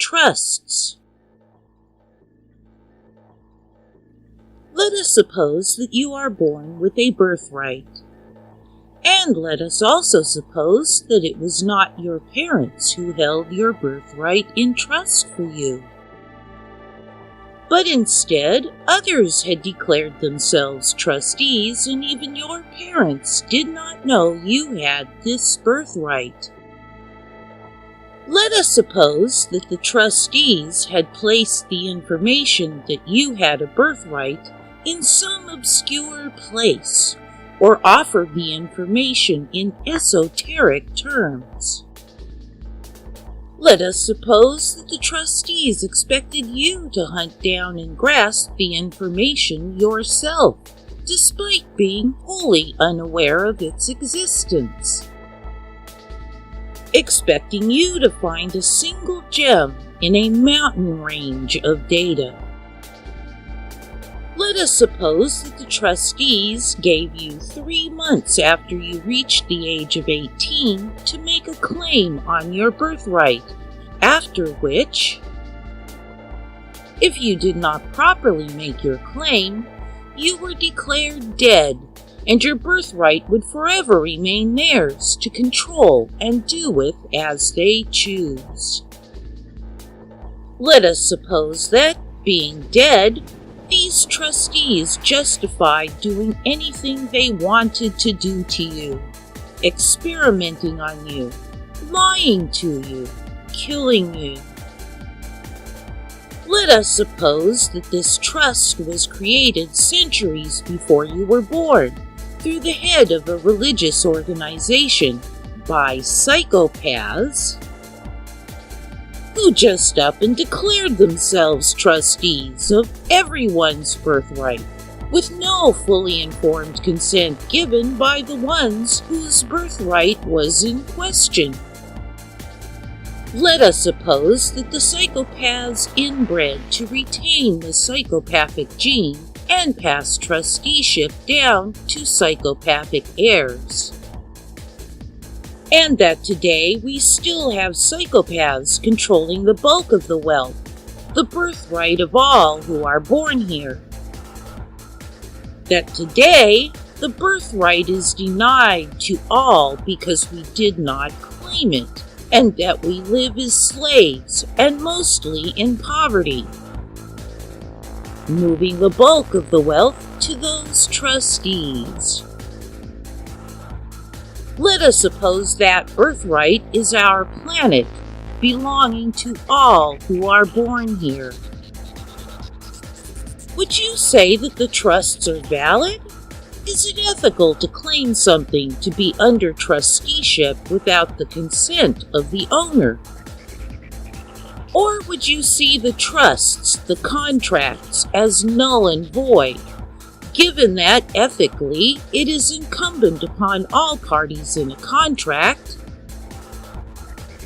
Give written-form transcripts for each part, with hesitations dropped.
trusts. Let us suppose that you are born with a birthright. And let us also suppose that it was not your parents who held your birthright in trust for you. But instead, others had declared themselves trustees, and even your parents did not know you had this birthright. Let us suppose that the trustees had placed the information that you had a birthright in some obscure place, or offered the information in esoteric terms. Let us suppose that the trustees expected you to hunt down and grasp the information yourself, despite being wholly unaware of its existence. Expecting you to find a single gem in a mountain range of data. Let us suppose that the trustees gave you 3 months after you reached the age of 18 to make a claim on your birthright, after which, if you did not properly make your claim, you were declared dead, and your birthright would forever remain theirs to control and do with as they choose. Let us suppose that, being dead, these trustees justified doing anything they wanted to do to you, experimenting on you, lying to you, killing you. Let us suppose that this trust was created centuries before you were born, through the head of a religious organization, by psychopaths who just up and declared themselves trustees of everyone's birthright, with no fully informed consent given by the ones whose birthright was in question. Let us suppose that the psychopaths inbred to retain the psychopathic gene and pass trusteeship down to psychopathic heirs. And that today we still have psychopaths controlling the bulk of the wealth, the birthright of all who are born here. That today the birthright is denied to all because we did not claim it, and that we live as slaves and mostly in poverty, moving the bulk of the wealth to those trustees. Let us suppose that birthright is our planet, belonging to all who are born here. Would you say that the trusts are valid? Is it ethical to claim something to be under trusteeship without the consent of the owner? Or would you see the trusts, the contracts, as null and void, given that, ethically, it is incumbent upon all parties in a contract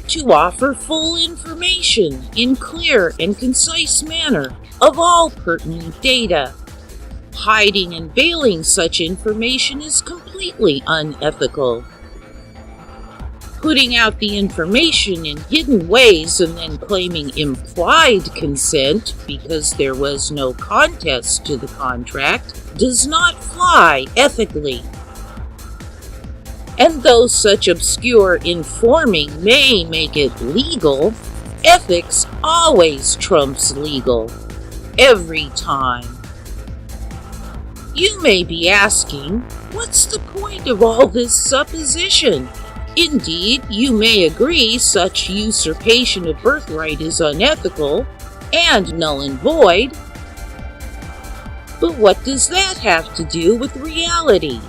to offer full information in clear and concise manner of all pertinent data? Hiding and veiling such information is completely unethical. Putting out the information in hidden ways and then claiming implied consent because there was no contest to the contract does not fly ethically. And though such obscure informing may make it legal, ethics always trumps legal, every time. You may be asking, what's the point of all this supposition? Indeed, you may agree such usurpation of birthright is unethical and null and void. But what does that have to do with reality?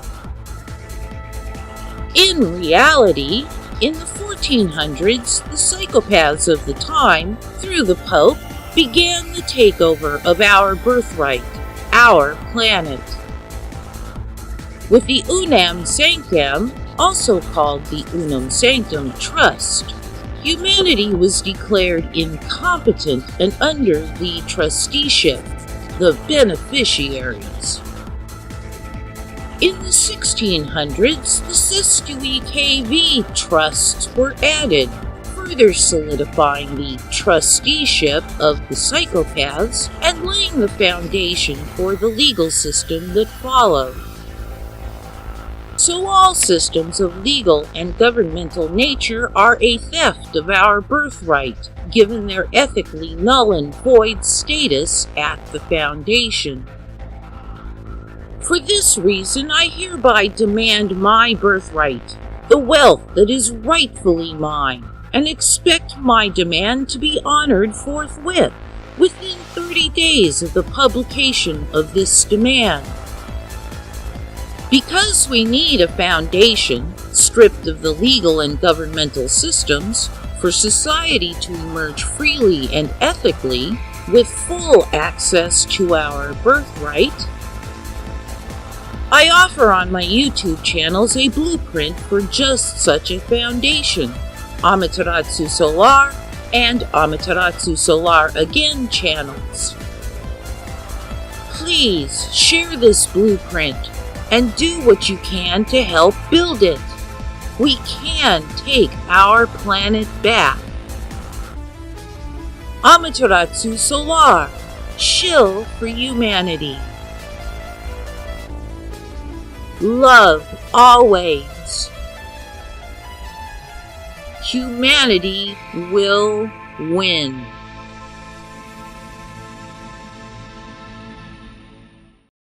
In reality, in the 1400s, the psychopaths of the time, through the Pope, began the takeover of our birthright, our planet. With the Unam Sanctam, also called the Unum Sanctum Trust, humanity was declared incompetent and under the trusteeship, the beneficiaries. In the 1600s, the Sestui KV trusts were added for further solidifying the trusteeship of the psychopaths and laying the foundation for the legal system that followed. So all systems of legal and governmental nature are a theft of our birthright, given their ethically null and void status at the foundation. For this reason, I hereby demand my birthright, the wealth that is rightfully mine, and expect my demand to be honored forthwith, within 30 days of the publication of this demand. Because we need a foundation, stripped of the legal and governmental systems, for society to emerge freely and ethically, with full access to our birthright, I offer on my YouTube channels a blueprint for just such a foundation, Amaterasu Solar and Amaterasu Solar Again channels. Please share this blueprint and do what you can to help build it. We can take our planet back. Amaterasu Solar, shill for humanity. Love always. Humanity will win.